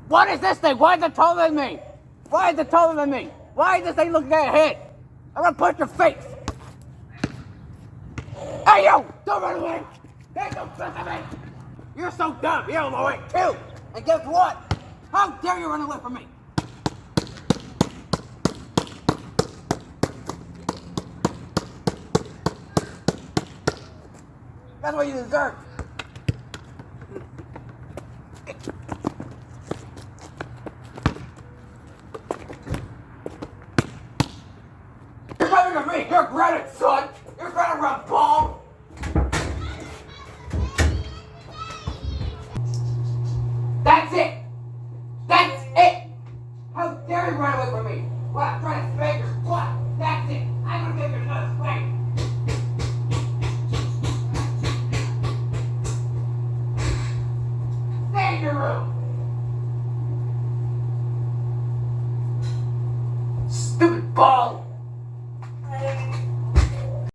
What is this thing? Why is it taller than me? Why is it taller than me? Why is this thing looking at your head? I'm gonna punch your face. Hey, yo! Don't run away! Hey, don't mess with me! You're so dumb! You're on my way, too! And guess what? How dare you run away from me? That's what you deserve. You're coming to me! You're granted, son! You're gonna run ball! That's it! That's it! How dare you run away from me? What, I'm trying to spank you? What? That's it! I'm gonna give you another spank! Stay in your room! Stupid ball!